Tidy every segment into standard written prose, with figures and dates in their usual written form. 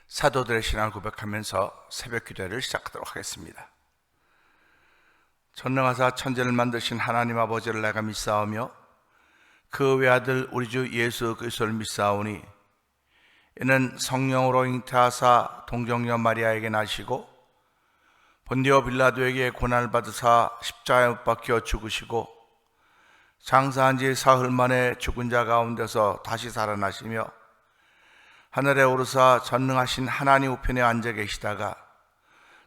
사도들의 신앙을 고백하면서 새벽 기도를 시작하도록 하겠습니다. 전능하사 천지를 만드신 하나님 아버지를 내가 믿사오며 그 외아들 우리 주 예수 그리스도를 믿사오니 이는 성령으로 잉태하사 동정녀 마리아에게 나시고 본디오 빌라도에게 고난을 받으사 십자가에 못 박혀 죽으시고 장사한 지 사흘 만에 죽은 자 가운데서 다시 살아나시며 하늘에 오르사 전능하신 하나님 우편에 앉아 계시다가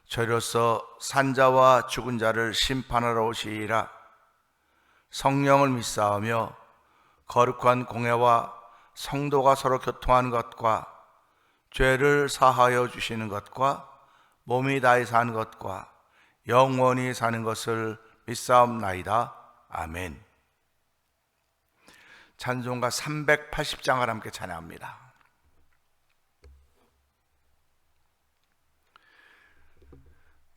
저희로서 산자와 죽은 자를 심판하러 오시리라. 성령을 믿사오며 거룩한 공회와 성도가 서로 교통하는 것과 죄를 사하여 주시는 것과 몸이 다해 사는 것과 영원히 사는 것을 믿사옵나이다. 아멘. 찬송가 380장을 함께 찬양합니다.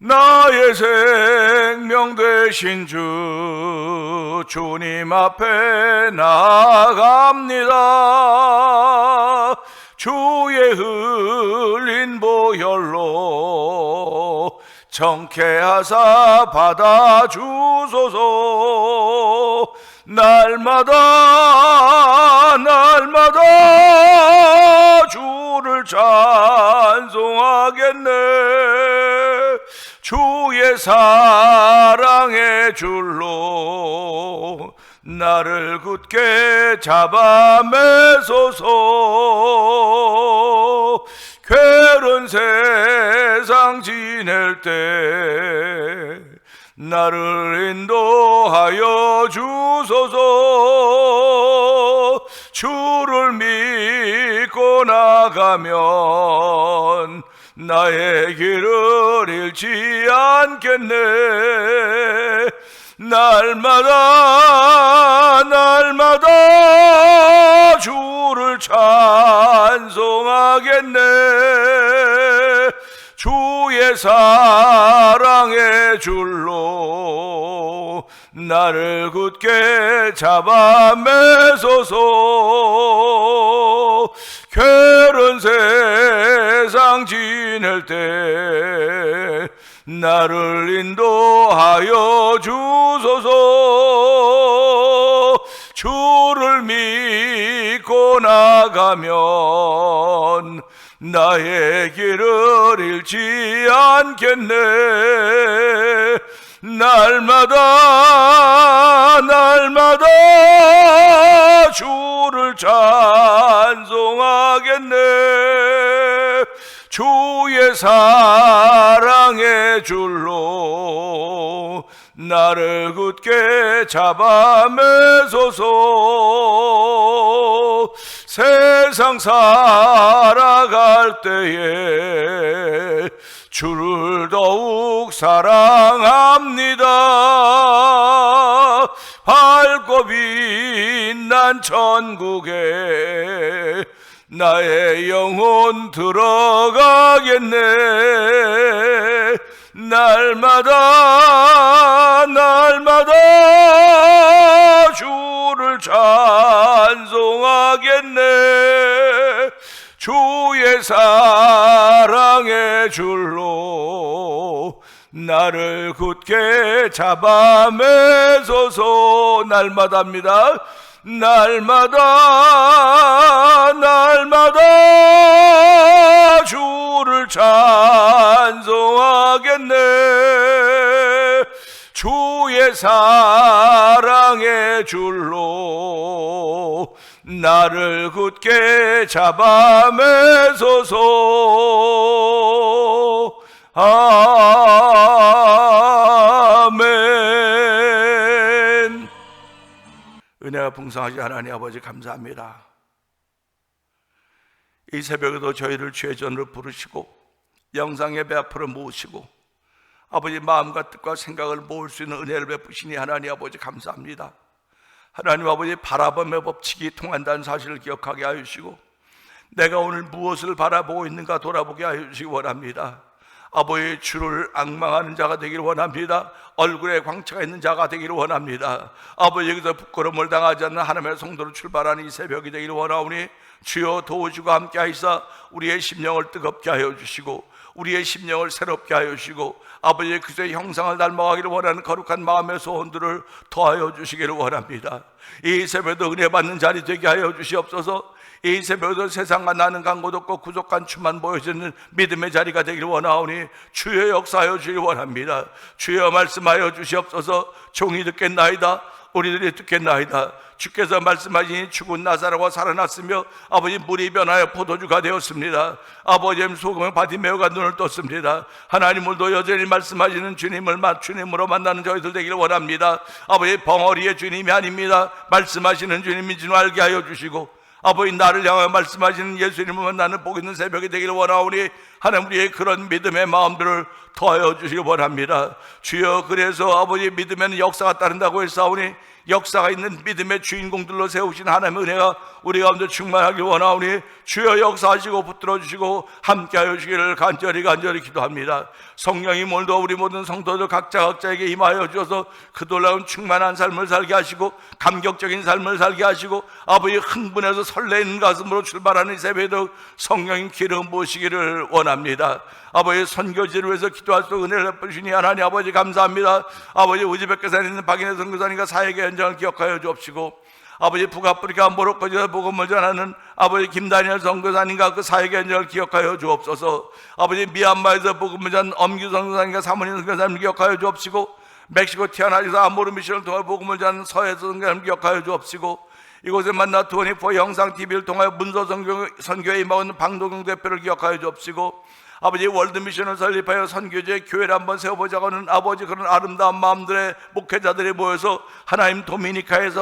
나의 생명 되신 주 주님 앞에 나아갑니다. 주의 흘린 보혈로 정케하사 받아주소서. 날마다 주를 찬송하겠네. 주의 사랑의 줄로 나를 굳게 잡아 매소서. 괴로운 세상 지낼 때 나를 인도하여 주소서. 주를 믿고 나가면 나의 길을 잃지 않겠네. 날마다 주를 찬송하겠네. 주의 사랑의 줄로 나를 굳게 잡아 매소서. 괴로운 세상 지낼 때 나를 인도하여 주소서. 주를 믿고 나가면 나의 길을 잃지 않겠네. 날마다 주를 찬송하겠네. 주의 사랑의 줄로 나를 굳게 잡아 매소서. 세상 살아갈 때에 주를 더욱 사랑합니다. 밝고 빛난 천국에 나의 영혼 들어가겠네. 날마다 주를 찬송하겠네. 주의 사랑의 줄로 나를 굳게 잡아 매소서. 날마다입니다. 날마다 주를 찬송하겠네. 주의 사랑의 줄로 나를 굳게 잡아 매소서. 아멘. 은혜가 풍성하신 하나님 아버지 감사합니다. 이 새벽에도 저희를 주의 전으로 부르시고 영상 예배 앞으로 모으시고 아버지 마음과 뜻과 생각을 모을 수 있는 은혜를 베푸시니 하나님 아버지 감사합니다. 하나님 아버지 바라봄의 법칙이 통한다는 사실을 기억하게 하여 주시고 내가 오늘 무엇을 바라보고 있는가 돌아보게 하여 주시기 원합니다. 아버지 주를 앙망하는 자가 되기를 원합니다. 얼굴에 광채가 있는 자가 되기를 원합니다. 아버지, 여기서 부끄러움을 당하지 않는 하나님의 성도로 출발하는 이 새벽이 되기를 원하오니 주여 도우시고 함께 하시사 우리의 심령을 뜨겁게 하여 주시고 우리의 심령을 새롭게 하여 주시고 아버지의 그리스도의 형상을 닮아가기를 원하는 거룩한 마음의 소원들을 더하여 주시기를 원합니다. 이 새벽도 은혜 받는 자리 되게 하여 주시옵소서. 이 새벽도 세상과 나는 간곳 없고 구속한 주만 보여지는 믿음의 자리가 되기를 원하오니 주여 역사하여 주기를 원합니다. 주여 말씀하여 주시옵소서. 종이 듣겠나이다. 우리들이 듣겠나이다. 주께서 말씀하시니 죽은 나사로가 살아났으며 아버지 물이 변하여 포도주가 되었습니다. 아버지 소금의 바디메오가 눈을 떴습니다. 하나님 오늘도 여전히 말씀하시는 주님으로 만나는 저희들 되기를 원합니다. 아버지 벙어리의 주님이 아닙니다. 말씀하시는 주님인 줄 알게 하여 주시고 아버지 나를 향하여 말씀하시는 예수님을 만나는 복 있는 새벽이 되기를 원하오니 하나님 우리의 그런 믿음의 마음들을 더하여 주시기 원합니다. 주여 그래서 아버지 믿음에는 역사가 따른다고 했사오니 역사가 있는 믿음의 주인공들로 세우신 하나님의 은혜가 우리 가운데 충만하길 원하오니 주여 역사하시고 붙들어 주시고 함께하여 주시기를 간절히 기도합니다. 성령이 오늘도 우리 모든 성도들 각자에게 임하여 주셔서 그 놀라운 충만한 삶을 살게 하시고 감격적인 삶을 살게 하시고 아버지 흥분해서 설레는 가슴으로 출발하는 새벽에도 성령님 기름 부으시기를 원합니다. 아버지 선교지를 위해서 기도할 수 은혜를 베푸시니 하나님 아버지 감사합니다. 아버지 우즈베키스탄에 있는 박인혜 선교사님과 사역의 현장을 기억하여 주옵시고 아버지 북아프리카 모로코에서 복음을 전하는 아버지 김다니엘 선교사님과 그 사역의 현장을 기억하여 주옵소서. 아버지 미얀마에서 복음을 전하는 엄규 선교사님과 사모님 선교사님을 기억하여 주옵시고 멕시코 티아나에서 아모르 미션을 통해 복음을 전하는 서해서 선교사님을 기억하여 주옵시고 이곳에 만나 24 영상TV를 통하여 문서 선교에 임하는 방도경 대표를 기억하여 주옵시고 아버지 월드미션을 설립하여 선교지의 교회를 한번 세워보자고 하는 아버지 그런 아름다운 마음들의 목회자들이 모여서 하나님 도미니카의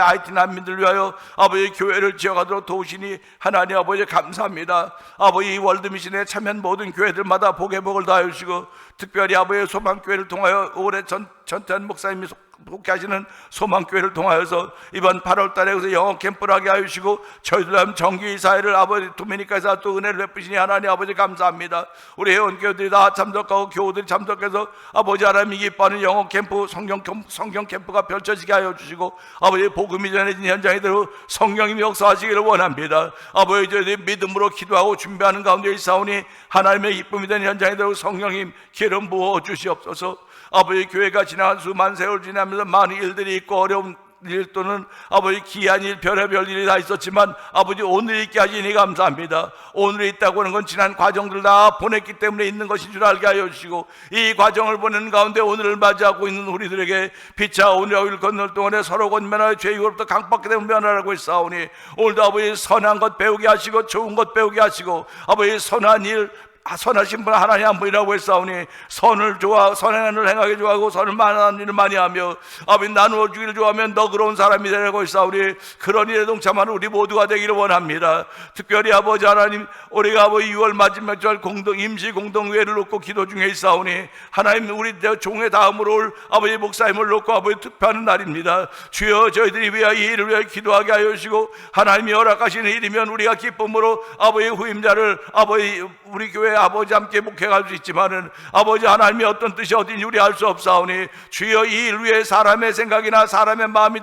IT 난민들을 위하여 아버지 교회를 지어가도록 도우시니 하나님 아버지 감사합니다. 아버지 이 월드미션에 참여한 모든 교회들마다 복의 복을 다하여 주시고 특별히 아버지의 소망교회를 통하여 올해 전태한 목사님이 복귀하시는 소망교회를 통하여서 이번 8월 달에 그래서 영어 캠프를 하게 하시고 저희들 하면 정기이사회를 아버지 도미니카에서 또 은혜를 베푸시니 하나님 아버지 감사합니다. 우리 회원교회들이 다 참석하고 교우들이 참석해서 아버지 하나님이 기뻐하는 영어 캠프 성경 캠프가 펼쳐지게 하여 주시고 아버지 복음이 전해진 현장에대로 성령님이 역사하시기를 원합니다. 아버지 저희들이 믿음으로 기도하고 준비하는 가운데 있사오니 하나님의 기쁨이 된 현장에대로 성령님 기름 부어 주시옵소서. 아버지 교회가 지나간 수많은 세월 지나면서 많은 일들이 있고 어려운 일 또는 아버지 귀한 일 별의별 일이 다 있었지만 아버지 오늘 있게 하시니 감사합니다. 오늘 있다고 하는 건 지난 과정들 다 보냈기 때문에 있는 것인 줄 알게 하여 주시고 이 과정을 보내는 가운데 오늘을 맞이하고 있는 우리들에게 피차 오늘 건널 동안에 서로 권면하여 죄이로부터 강박게 되면 면하라고 했사오니 오늘도 아버지 선한 것 배우게 하시고 좋은 것 배우게 하시고 아버지 선한 일 선하신 분 하나님 한 분이라고 했사오니 선을 선한 일을 행하기 좋아하고 선을 많은 일을 많이 하며 아버지 나누어 주기를 좋아하면 너그러운 사람이 되라고 했사오니 그런 일에 동참하는 우리 모두가 되기를 원합니다. 특별히 아버지 하나님 우리가 아버지 6월 마지막 절 임시 공동회를 놓고 기도 중에 있사오니 하나님 우리 종의 다음으로 올 아버지 목사님을 놓고 아버지 투표하는 날입니다. 주여 저희들이 위하여 이 일을 위하여 기도하게 하여 주시고 하나님이 허락하시는 일이면 우리가 기쁨으로 아버지 후임자를 아버지 우리 교회 아버지 함께 목회할 수 있지만은 아버지 하나님이 어떤 뜻이 어딘지 우리 알 수 없사오니 주여 이 일 위해 사람의 생각이나 사람의 마음이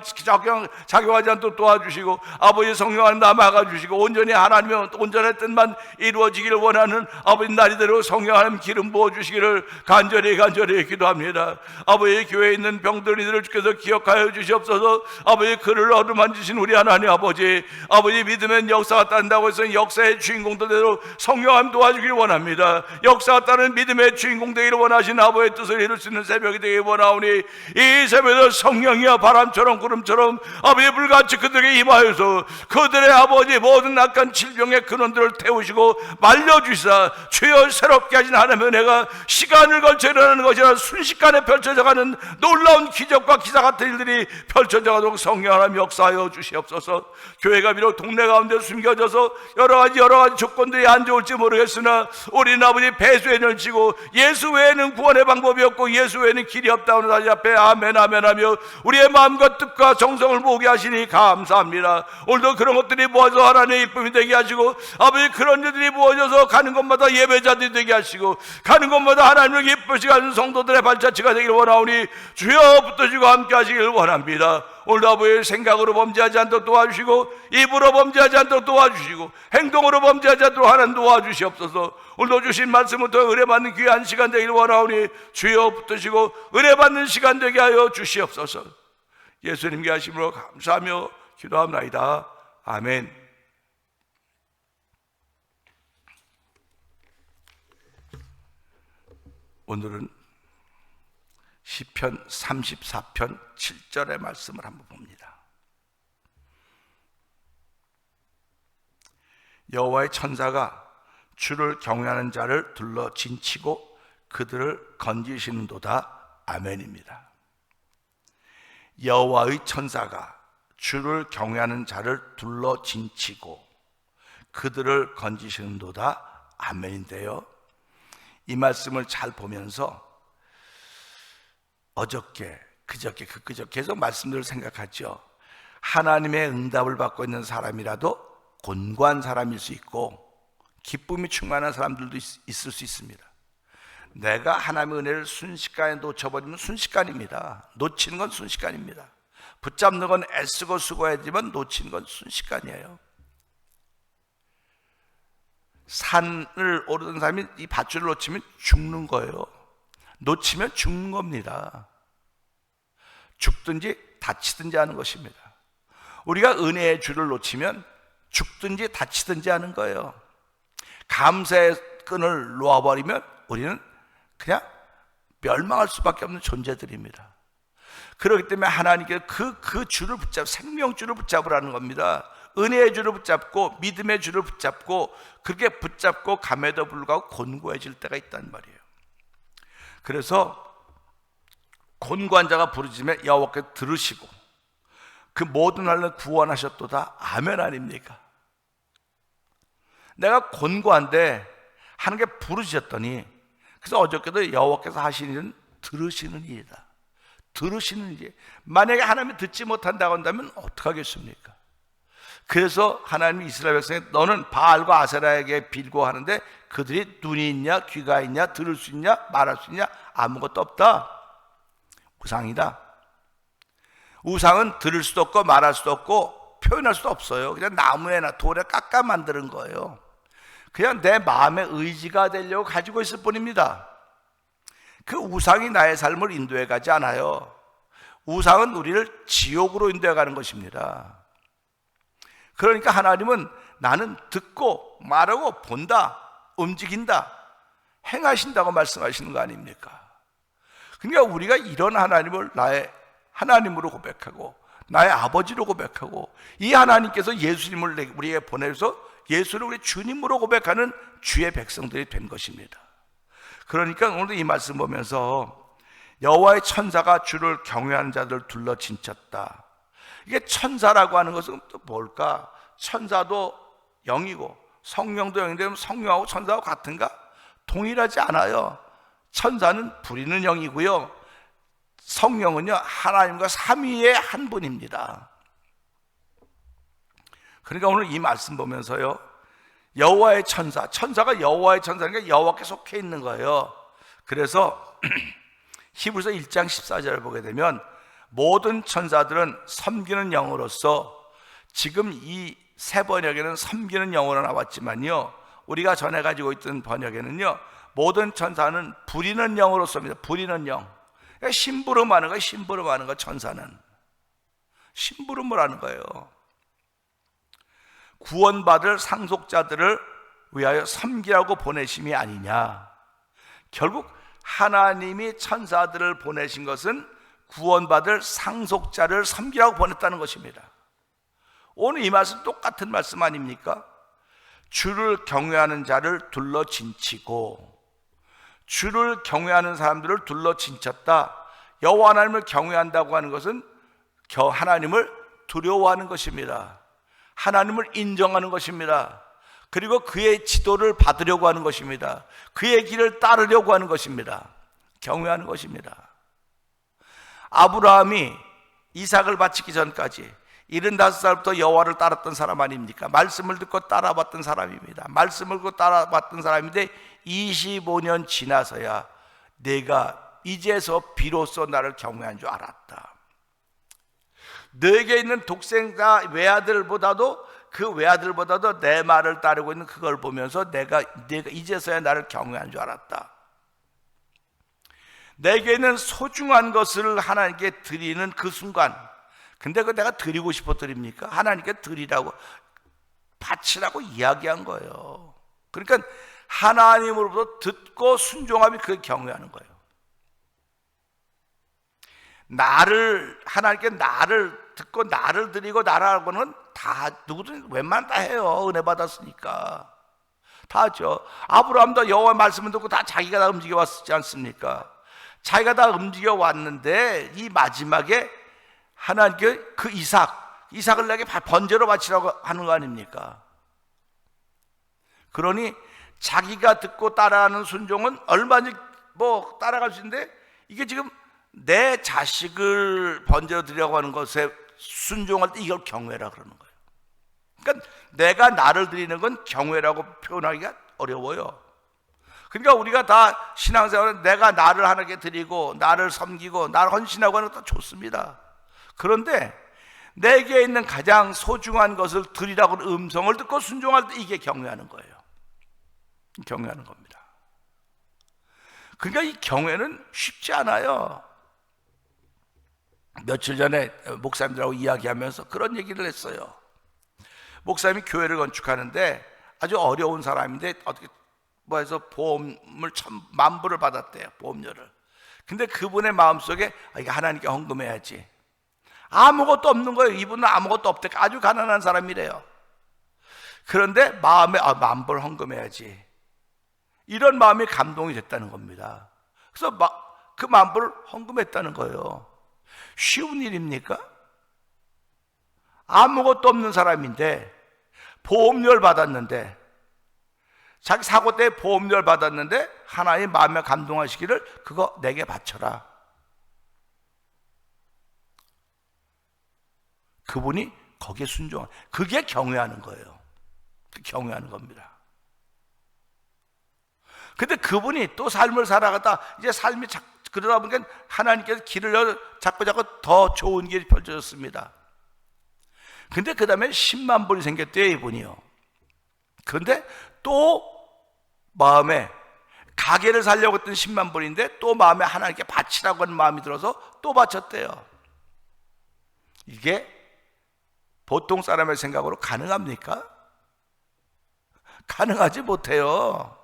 작용하지 않도록 도와주시고 아버지 성령 하나님 남아가 주시고 온전히 하나님의 온전한 뜻만 이루어지기를 원하는 아버지 날이대로 성령 하나님 기름 부어 주시기를 간절히 기도합니다. 아버지 교회에 있는 병들이들을 주께서 기억하여 주시옵소서. 아버지 그를 어루만지신 우리 하나님 아버지 믿음의 역사가 따른다고 해서 역사의 주인공들대로 성령 하나님 도와주기를 원합니다. 역사가 따른 믿음의 주인공 되기를 원하신 아버지의 뜻을 이룰 수 있는 새벽이 되기를 원하오니 이 새벽에 성령이여 바람처럼 구름처럼 아버지 불같이 그들에게 임하여서 그들의 아버지 모든 악한 질병의 근원들을 태우시고 말려주시사 주여 새롭게 하신 하나님의 은혜가 시간을 걸쳐 일어나는 것이 아니라 순식간에 펼쳐져가는 놀라운 기적과 기사 같은 일들이 펼쳐져가도록 성령 하나님 역사하여 주시옵소서. 교회가 비록 동네 가운데 숨겨져서 여러 가지 조건들이 안 좋을지 모르겠으나 우리는 아버지 배수의 눈을 치고 예수 외에는 구원의 방법이 없고 예수 외에는 길이 없다는 사실 앞에 아멘 아멘 하며 우리의 마음과 뜻과 정성을 모으게 하시니 감사합니다. 오늘도 그런 것들이 모아서 하나님의 기쁨이 되게 하시고 아버지 그런 일들이 모아져서 가는 곳마다 예배자들이 되게 하시고 가는 곳마다 하나님을 기쁘시게 하는 성도들의 발자취가 되기를 원하오니 주여 붙드시고 함께 하시기를 원합니다. 오늘도 아버지 생각으로 범죄하지 않도록 도와주시고 입으로 범죄하지 않도록 도와주시고 행동으로 범죄하지 않도록 하나님 도와주시옵소서. 오늘도 주신 말씀을 통해 은혜받는 귀한 시간 되기를 원하오니 주여 붙드시고 은혜받는 시간 되게 하여 주시옵소서. 예수님께 하심으로 감사하며 기도합나이다. 아멘. 오늘은 시편 34편 7절의 말씀을 한번 봅니다. 여호와의 천사가 주를 경외하는 자를 둘러 진치고 그들을 건지시는도다. 아멘입니다. 여호와의 천사가 주를 경외하는 자를 둘러 진치고 그들을 건지시는도다. 아멘인데요, 이 말씀을 잘 보면서 어저께, 그저께, 그저께 계속 말씀들을 생각하죠. 하나님의 응답을 받고 있는 사람이라도 곤고한 사람일 수 있고 기쁨이 충만한 사람들도 있을 수 있습니다. 내가 하나님의 은혜를 순식간에 놓쳐버리면 순식간입니다. 놓치는 건 순식간입니다. 붙잡는 건 애쓰고 수고해야지만 놓치는 건 순식간이에요. 산을 오르던 사람이 이 밧줄을 놓치면 죽는 거예요. 놓치면 죽는 겁니다. 죽든지 다치든지 하는 것입니다. 우리가 은혜의 줄을 놓치면 죽든지 다치든지 하는 거예요. 감사의 끈을 놓아버리면 우리는 그냥 멸망할 수밖에 없는 존재들입니다. 그렇기 때문에 하나님께 그 줄을 생명줄을 붙잡으라는 겁니다. 은혜의 줄을 붙잡고 믿음의 줄을 붙잡고 그렇게 붙잡고 감에도 불구하고 곤고해질 때가 있단 말이에요. 그래서 곤고한 자가 부르짖으면 여호와께 들으시고 그 모든 날을 구원하셨도다. 아멘 아닙니까? 내가 곤고한데 하나님께 부르짖었더니, 그래서 어저께도 여호와께서 하시는 일은 들으시는 일이다. 들으시는 일. 만약에 하나님이 듣지 못한다고 한다면 어떡하겠습니까? 그래서 하나님이 이스라엘 백성에 너는 바알과 아세라에게 빌고 하는데 그들이 눈이 있냐 귀가 있냐 들을 수 있냐 말할 수 있냐 아무것도 없다. 우상이다. 우상은 들을 수도 없고 말할 수도 없고 표현할 수도 없어요. 그냥 나무에나 돌에 깎아 만드는 거예요. 그냥 내 마음의 의지가 되려고 가지고 있을 뿐입니다. 그 우상이 나의 삶을 인도해 가지 않아요. 우상은 우리를 지옥으로 인도해 가는 것입니다. 그러니까 하나님은 나는 듣고 말하고 본다, 움직인다, 행하신다고 말씀하시는 거 아닙니까? 그러니까 우리가 이런 하나님을 나의 하나님으로 고백하고 나의 아버지로 고백하고 이 하나님께서 예수님을 우리에게 보내서 예수를 우리 주님으로 고백하는 주의 백성들이 된 것입니다. 그러니까 오늘도 이 말씀 보면서 여호와의 천사가 주를 경외하는 자들을 둘러 진쳤다. 이게 천사라고 하는 것은 또 뭘까? 천사도 영이고 성령도 영인데 성령하고 천사하고 같은가? 동일하지 않아요. 천사는 부리는 영이고요, 성령은요 하나님과 삼위의 한 분입니다. 그러니까 오늘 이 말씀 보면서요, 여호와의 천사, 천사가 여호와의 천사니까 여호와께 속해 있는 거예요. 그래서 히브리서 1장 14절을 보게 되면 모든 천사들은 섬기는 영으로서, 지금 이 새 번역에는 섬기는 영으로 나왔지만요, 우리가 전에 가지고 있던 번역에는요 모든 천사는 부리는 영으로서입니다. 부리는 영. 그러니까 심부름하는 거예요. 심부름하는 거. 천사는 심부름을 하는 거예요. 구원받을 상속자들을 위하여 섬기라고 보내심이 아니냐. 결국 하나님이 천사들을 보내신 것은 구원받을 상속자를 섬기라고 보냈다는 것입니다. 오늘 이 말씀 똑같은 말씀 아닙니까? 주를 경외하는 자를 둘러 진치고, 주를 경외하는 사람들을 둘러 진쳤다. 여호와 하나님을 경외한다고 하는 것은 하나님을 두려워하는 것입니다. 하나님을 인정하는 것입니다. 그리고 그의 지도를 받으려고 하는 것입니다. 그의 길을 따르려고 하는 것입니다. 경외하는 것입니다. 아브라함이 이삭을 바치기 전까지 75살부터 여호와를 따랐던 사람 아닙니까? 말씀을 듣고 따라봤던 사람입니다. 말씀을 듣고 따라봤던 사람인데 25년 지나서야 내가 이제서 비로소 나를 경외한 줄 알았다. 너에게 있는 독생자 외아들보다도 그 외아들보다도 내 말을 따르고 있는 그걸 보면서 내가 이제서야 나를 경외한 줄 알았다. 내게는 소중한 것을 하나님께 드리는 그 순간, 근데 그거 내가 드리고 싶어 드립니까? 하나님께 드리라고, 바치라고 이야기한 거예요. 그러니까 하나님으로부터 듣고 순종함이 그게 경외하는 거예요. 하나님께 나를 듣고 나를 드리고 나라고는 다 누구든 웬만하면 다 해요. 은혜 받았으니까 다 하죠. 아브라함도 여호와의 말씀을 듣고 다 자기가 다 움직여 왔지 않습니까? 자기가 다 움직여 왔는데 이 마지막에 하나님께 그 이삭을 내게 번제로 바치라고 하는 거 아닙니까? 그러니 자기가 듣고 따라하는 순종은 얼마든지 따라갈 수 있는데, 이게 지금 내 자식을 번제로 드리려고 하는 것에 순종할 때 이걸 경외라 그러는 거예요. 그러니까 내가 나를 드리는 건 경외라고 표현하기가 어려워요. 그러니까 우리가 다 신앙생활은 내가 나를 하나님께 드리고 나를 섬기고 나를 헌신하고 하는 것도 좋습니다. 그런데 내게 있는 가장 소중한 것을 드리라고 하는 음성을 듣고 순종할 때 이게 경외하는 거예요. 경외하는 겁니다. 그러니까 이 경외는 쉽지 않아요. 며칠 전에 목사님들하고 이야기하면서 그런 얘기를 했어요. 목사님이 교회를 건축하는데 아주 어려운 사람인데 어떻게 해서 보험을 10,000,000불을 받았대요. 보험료를. 근데 그분의 마음속에 이게 하나님께 헌금해야지. 아무것도 없는 거예요. 이분은 아무것도 없대. 아주 가난한 사람이래요. 그런데 마음에 10,000불 헌금해야지, 이런 마음이 감동이 됐다는 겁니다. 그래서 그 10,000불을 헌금했다는 거예요. 쉬운 일입니까? 아무것도 없는 사람인데 보험료를 받았는데, 자기 사고 때 보험료를 받았는데 하나님 마음에 감동하시기를 그거 내게 바쳐라. 그분이 거기에 순종한, 그게 경외하는 거예요. 경외하는 겁니다. 근데 그분이 또 삶을 살아가다 이제 삶이 그러다 보니까 하나님께서 길을 자꾸 더 좋은 길이 펼쳐졌습니다. 근데 그 다음에 100,000,000불이 생겼대요, 이분이요. 그런데 또 마음에 가게를 살려고 했던 100,000불인데 또 마음에 하나님께 바치라고 하는 마음이 들어서 또 바쳤대요. 이게 보통 사람의 생각으로 가능합니까? 가능하지 못해요.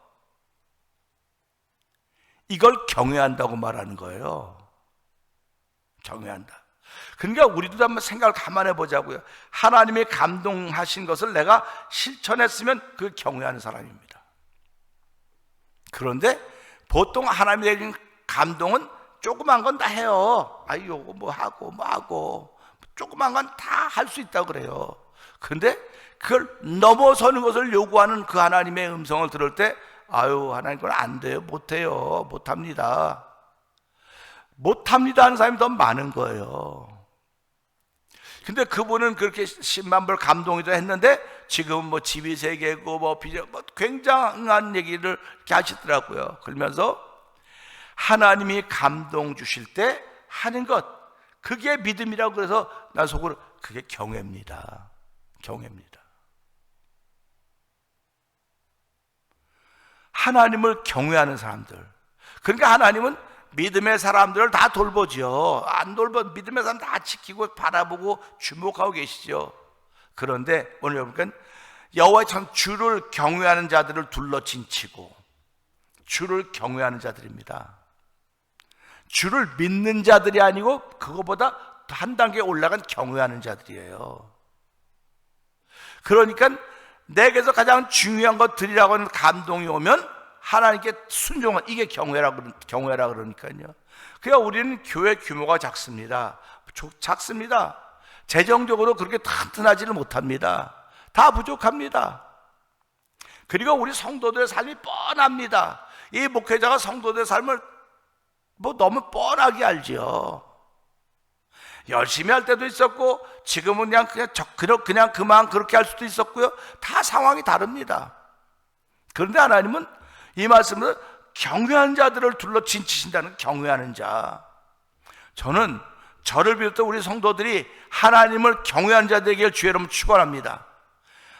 이걸 경외한다고 말하는 거예요. 경외한다. 그러니까 우리도 한번 생각을 가만해 보자고요. 하나님의 감동하신 것을 내가 실천했으면 그 경외하는 사람입니다. 그런데 보통 하나님의 내린 감동은 조그만 건 다 해요. 요거 뭐 하고 조그만 건 다 할 수 있다고 그래요. 그런데 그걸 넘어서는 것을 요구하는 그 하나님의 음성을 들을 때 하나님 건 안 돼요. 못해요. 못합니다. 못합니다 하는 사람이 더 많은 거예요. 근데 그분은 그렇게 100,000,000불 감동이도 했는데 지금은 집이 3개고 굉장한 얘기를 이렇게 하시더라고요. 그러면서 하나님이 감동 주실 때 하는 것, 그게 믿음이라고. 그래서 난 속으로 그게 경외입니다. 경외입니다. 하나님을 경외하는 사람들. 그러니까 하나님은 믿음의 사람들을 다 돌보죠. 안 돌보, 믿음의 사람 다 지키고 바라보고 주목하고 계시죠. 그런데 오늘 여러분, 여호와의 참 주를 경외하는 자들을 둘러친치고, 주를 경외하는 자들입니다. 주를 믿는 자들이 아니고 그거보다 한 단계 올라간 경외하는 자들이에요. 그러니까 내게서 가장 중요한 것 드리라고 하는 감동이 오면 하나님께 순종은, 이게 경외라 그러니까요. 그러니까 우리는 교회 규모가 작습니다. 재정적으로 그렇게 튼튼하지는 못합니다. 다 부족합니다. 그리고 우리 성도들의 삶이 뻔합니다. 이 목회자가 성도들의 삶을 너무 뻔하게 알지요. 열심히 할 때도 있었고, 지금은 그냥 그만 그렇게 할 수도 있었고요. 다 상황이 다릅니다. 그런데 하나님은 이 말씀을 경외하는 자들을 둘러 진치신다는, 경외하는 자. 저는 저를 비롯해 우리 성도들이 하나님을 경외하는 자들에게 주의 이름을 축원합니다.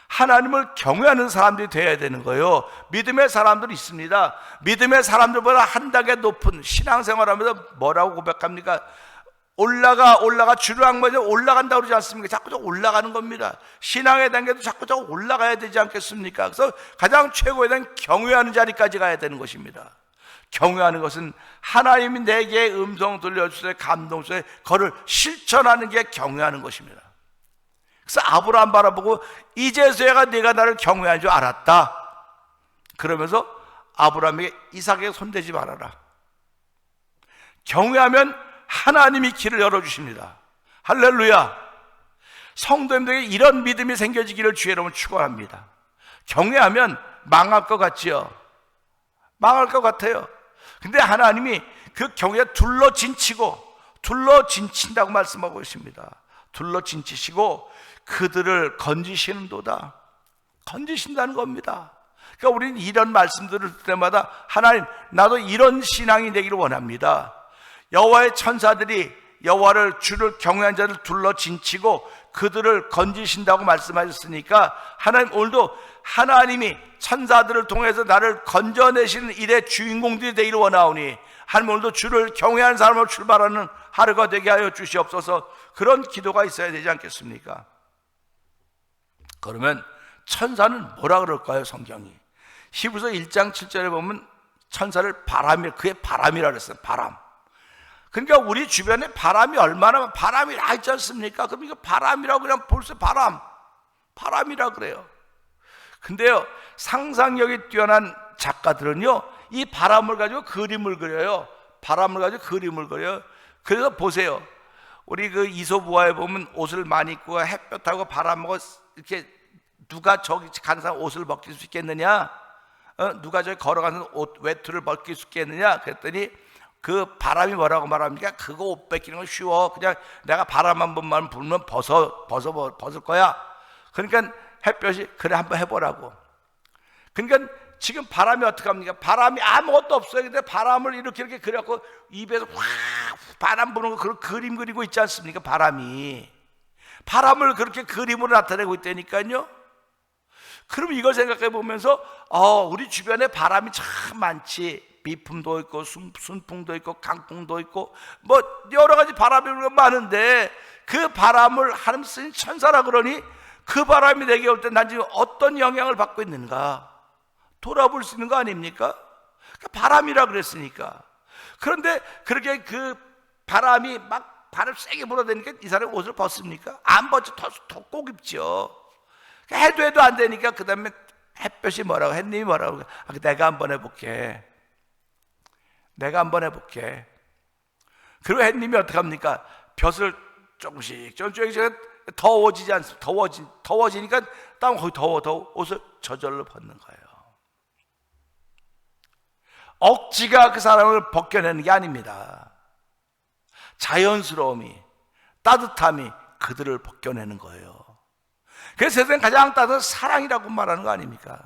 하나님을 경외하는 사람들이 되어야 되는 거예요. 믿음의 사람들이 있습니다. 믿음의 사람들보다 한 단계 높은 신앙생활하면서 뭐라고 고백합니까? 올라가 주르륵 올라간다고 그러지 않습니까? 자꾸 올라가는 겁니다. 신앙의 단계도 자꾸 올라가야 되지 않겠습니까? 그래서 가장 최고에 대한 경외하는 자리까지 가야 되는 것입니다. 경외하는 것은 하나님이 내게 음성 들려주시되 감동주시되 그를 실천하는 게 경외하는 것입니다. 그래서 아브라함 바라보고 이제서야 내가 나를 경외한 줄 알았다. 그러면서 아브라함에게 이삭에게 손대지 말아라. 경외하면 하나님이 길을 열어주십니다. 할렐루야. 성도님들에게 이런 믿음이 생겨지기를 주의 이름으로 축원합니다. 경외하면 망할 것 같지요? 망할 것 같아요. 근데 하나님이 그 경외에 둘러 진친다고 말씀하고 있습니다. 둘러 진치시고 그들을 건지시는도다. 건지신다는 겁니다. 그러니까 우리는 이런 말씀들을 들을 때마다 하나님, 나도 이런 신앙이 되기를 원합니다. 여호와의 천사들이 주를 경외한 자를 둘러 진치고 그들을 건지신다고 말씀하셨으니까 하나님, 오늘도 하나님이 천사들을 통해서 나를 건져내시는 일의 주인공들이 되기를 원하오니 하나님, 오늘도 주를 경외하는 사람으로 출발하는 하루가 되게 하여 주시옵소서. 그런 기도가 있어야 되지 않겠습니까? 그러면 천사는 뭐라 그럴까요? 성경이 히브리서 1장 7절에 보면 천사를 그의 바람이라 그랬어요. 바람. 그러니까 우리 주변에 바람이 얼마나 바람이 나 있지 않습니까? 그럼 이거 바람이라고 그냥 벌써 바람이라 그래요. 근데요, 상상력이 뛰어난 작가들은요, 이 바람을 가지고 그림을 그려요. 그래서 보세요. 우리 그 이솝우화에 보면 옷을 많이 입고 햇볕하고 바람하고 이렇게 누가 저기 가는 사람 옷을 벗길 수 있겠느냐? 누가 저기 걸어가는 옷 외투를 벗길 수 있겠느냐? 그랬더니 그 바람이 뭐라고 말합니까? 그거 옷 벗기는 건 쉬워. 그냥 내가 바람 한 번만 불면 벗을 거야. 그러니까 햇볕이 그래 한번 해보라고. 그러니까 지금 바람이 어떻게 합니까? 바람이 아무것도 없어요. 근데 바람을 이렇게 그려갖고 입에서 확 바람 부는 거 그런 그림 그리고 있지 않습니까? 바람을 그렇게 그림으로 나타내고 있다니까요. 그럼 이걸 생각해 보면서 우리 주변에 바람이 참 많지. 비풍도 있고 순풍도 있고 강풍도 있고 뭐 여러 가지 바람이 많은데 그 바람을 하나님 쓰신 천사라 그러니 그 바람이 내게 올 때 난 지금 어떤 영향을 받고 있는가 돌아볼 수 있는 거 아닙니까? 바람이라 그랬으니까. 그런데 그렇게 그 바람이 막 바람 세게 불어대니까 이 사람이 옷을 벗습니까? 안 벗죠. 더 꼭 입죠. 해도 안 되니까 그 다음에 햇님이 뭐라고 내가 한번 해볼게. 그리고 햇님이 어떻게 합니까? 볕을 조금씩 더워지지 않습니까? 더워지니까 땀 거의 더워 옷을 저절로 벗는 거예요. 억지가 그 사람을 벗겨내는 게 아닙니다. 자연스러움이, 따뜻함이 그들을 벗겨내는 거예요. 그래서 세상에 가장 따뜻한 사랑이라고 말하는 거 아닙니까?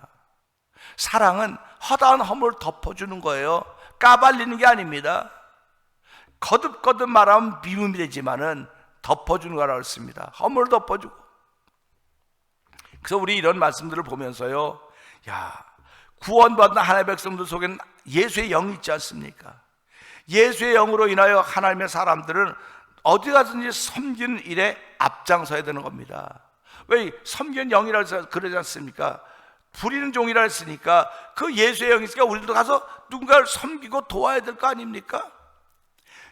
사랑은 허다한 허물을 덮어주는 거예요. 까발리는 게 아닙니다. 거듭거듭 말하면 미움이 되지만은 덮어주는 거라고 했습니다. 허물을 덮어주고. 그래서 우리 이런 말씀들을 보면서요, 구원받는 하나님의 백성들 속에는 예수의 영이 있지 않습니까? 예수의 영으로 인하여 하나님의 사람들은 어디 가든지 섬기는 일에 앞장서야 되는 겁니다. 왜 섬기는 영이라 해서 그러지 않습니까? 부리는 종이라 했으니까 그 예수의 영이 있으니까 우리도 가서 누군가를 섬기고 도와야 될 거 아닙니까?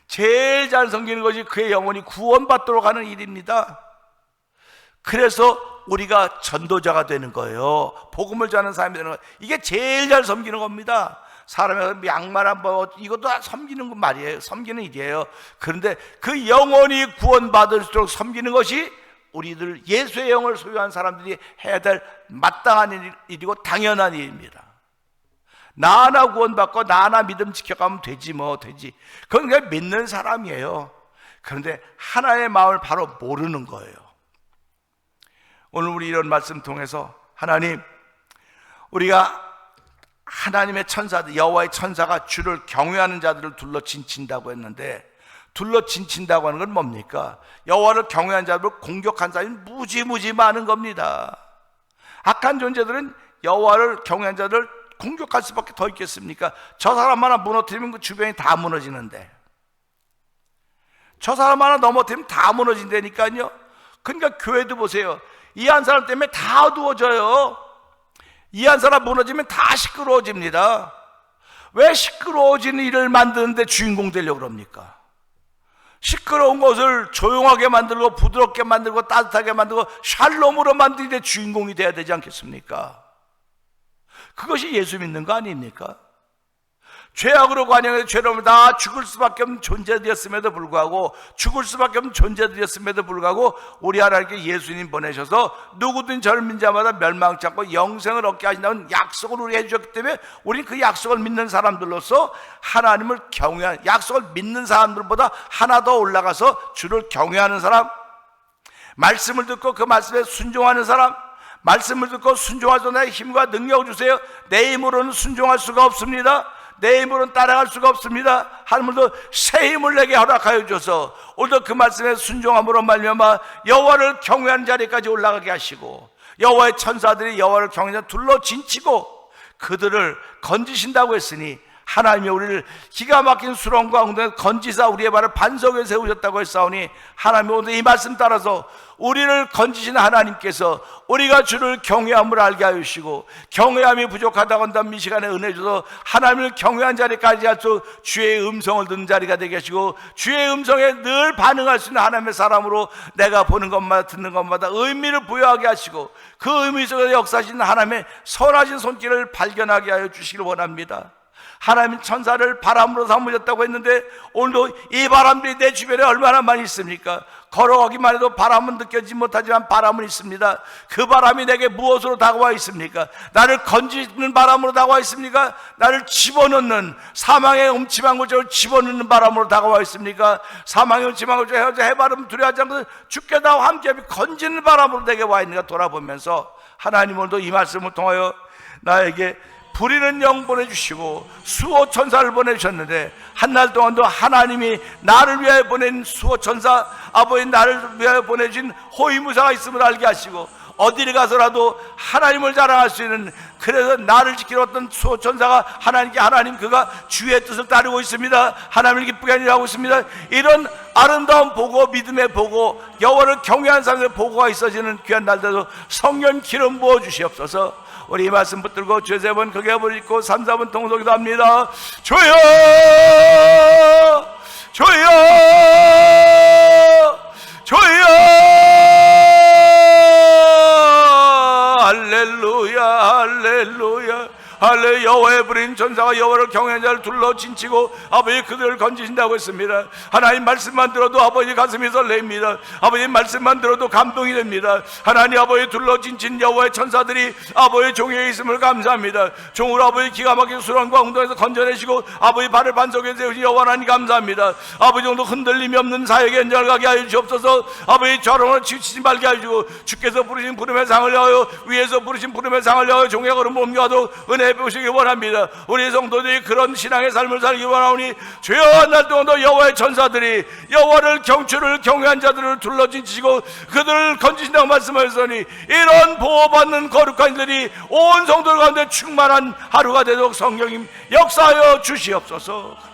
제일 잘 섬기는 것이 그의 영혼이 구원받도록 하는 일입니다. 그래서 우리가 전도자가 되는 거예요. 복음을 전하는 사람이 되는 거예요. 이게 제일 잘 섬기는 겁니다. 사람의 양말 한번 이것도 섬기는 것 말이에요. 섬기는 일이에요. 그런데 그 영혼이 구원받을수록 섬기는 것이 우리들 예수의 영을 소유한 사람들이 해야 될 마땅한 일이고 당연한 일입니다. 나 하나 구원받고 나 하나 믿음 지켜가면 되지 뭐 되지. 그건 그냥 믿는 사람이에요. 그런데 하나의 마음을 바로 모르는 거예요. 오늘 우리 이런 말씀 통해서 하나님, 우리가 하나님의 천사들, 여호와의 천사가 주를 경외하는 자들을 둘러 진친다고 했는데, 둘러 진친다고 하는 건 뭡니까? 여호와를 경외하는 자들을 공격한 사람이 무지무지 많은 겁니다. 악한 존재들은 여호와를 경외하는 자들을 공격할 수밖에 더 있겠습니까? 저 사람 하나 무너뜨리면 그 주변이 다 무너지는데, 저 사람 하나 넘어뜨리면 다 무너진다니까요. 그러니까 교회도 보세요. 이 한 사람 때문에 다 어두워져요. 이 한 사람 무너지면 다 시끄러워집니다. 왜 시끄러워지는 일을 만드는데 주인공 되려고 그럽니까? 시끄러운 것을 조용하게 만들고 부드럽게 만들고 따뜻하게 만들고 샬롬으로 만드는데 주인공이 돼야 되지 않겠습니까? 그것이 예수 믿는 거 아닙니까? 죄악으로 관영해서 죄로움을 다 죽을 수밖에 없는 존재되었음에도 불구하고, 죽을 수밖에 없는 존재되었음에도 불구하고 우리 하나님께 예수님 보내셔서 누구든 저를 믿는 자마다 멸망치 않고 영생을 얻게 하신다는 약속을 우리에게 해주셨기 때문에 우리는 그 약속을 믿는 사람들로서 하나님을 경외하는, 약속을 믿는 사람들보다 하나 더 올라가서 주를 경외하는 사람, 말씀을 듣고 그 말씀에 순종하는 사람, 말씀을 듣고 순종하셔서 나의 힘과 능력을 주세요. 내 힘으로는 순종할 수가 없습니다. 내 힘으로는 따라갈 수가 없습니다. 하나님도 새 힘을 내게 허락하여 주셔서 오늘도 그 말씀에 순종함으로 말미암아 여호와를 경외하는 자리까지 올라가게 하시고, 여호와의 천사들이 여호와를 경외하는 자 둘러 진치고 그들을 건지신다고 했으니, 하나님이 우리를 기가 막힌 수렁과 웅덩이에서 건지사 우리의 발을 반석에 세우셨다고 했사오니, 하나님이 오늘 이 말씀 따라서 우리를 건지신 하나님께서 우리가 주를 경외함을 알게 하여 주시고, 경외함이 부족하다고 한다면 이 시간에 은혜 주셔서 하나님을 경외한 자리까지 할 수, 주의 음성을 듣는 자리가 되게 하시고, 주의 음성에 늘 반응할 수 있는 하나님의 사람으로 내가 보는 것마다 듣는 것마다 의미를 부여하게 하시고, 그 의미 속에서 역사하시는 하나님의 선하신 손길을 발견하게 하여 주시기를 원합니다. 하나님 천사를 바람으로 삼으셨다고 했는데 오늘도 이 바람들이 내 주변에 얼마나 많이 있습니까? 걸어가기만 해도 바람은 느껴지지 못하지만 바람은 있습니다. 그 바람이 내게 무엇으로 다가와 있습니까? 나를 건지는 바람으로 다가와 있습니까? 나를 집어넣는, 사망의 음침한 곳으로 집어넣는 바람으로 다가와 있습니까? 사망의 음침한 곳으로 해바람 두려워하지 않고 주께 나와 함께 건지는 바람으로 내게 와 있는가 돌아보면서, 하나님 오늘도 이 말씀을 통하여 나에게 부리는 영 보내주시고 수호 천사를 보내주셨는데, 한날 동안도 하나님이 나를 위하여 보낸 수호 천사, 아버지 나를 위하여 보내준 호위무사가 있음을 알게 하시고, 어디를 가서라도 하나님을 자랑할 수 있는, 그래서 나를 지키러 왔던 수호 천사가 하나님께, 하나님 그가 주의 뜻을 따르고 있습니다, 하나님을 기쁘게 하고 있습니다, 이런 아름다운 보고, 믿음의 보고, 여호와를 경외하는 사람의 보고가 있어지는 귀한 날들도 성령 기름 부어 주시옵소서. 우리 이 말씀 붙들고 주여 세 번 크게 부르고 3, 4분 통성기도 합니다. 주여 주여 주여 할렐루야 할렐루야 할렐루야. 여호와의 부린 천사가 여호와를 경외하는 자를 둘러 진치고 아버지 그들을 건지신다고 했습니다. 하나님 말씀만 들어도 아버지 가슴이 설레입니다. 아버지 말씀만 들어도 감동이 됩니다. 하나님 아버지 둘러 진친 여호와의 천사들이 아버지 종에 있음을 감사합니다. 종으로 아버지 기가 막힌 수렁과 웅덩이에서 건져내시고 아버지 발을 반석에 세우신 여호와 하나님 감사합니다. 아버지 정도 흔들림이 없는 사역에 연결하게 하여 주옵소서. 아버지 좌롱을 치우치지 말게 하여 주고, 주께서 부르신 부름의 상을 위하여, 위에서 부르신 부름의 상을 위하여 종의 걸음 옮겨도 은혜 배우시기 원합니다. 우리 성도들이 그런 신앙의 삶을 살기 원하오니 주여 한날 동안도 여호와의 천사들이 여호와를 주를 경외한 자들을 둘러진치시고 그들을 건지신다고 말씀하셨으니, 이런 보호받는 거룩한 이들이 온 성도들 가운데 충만한 하루가 되도록 성령님 역사하여 주시옵소서.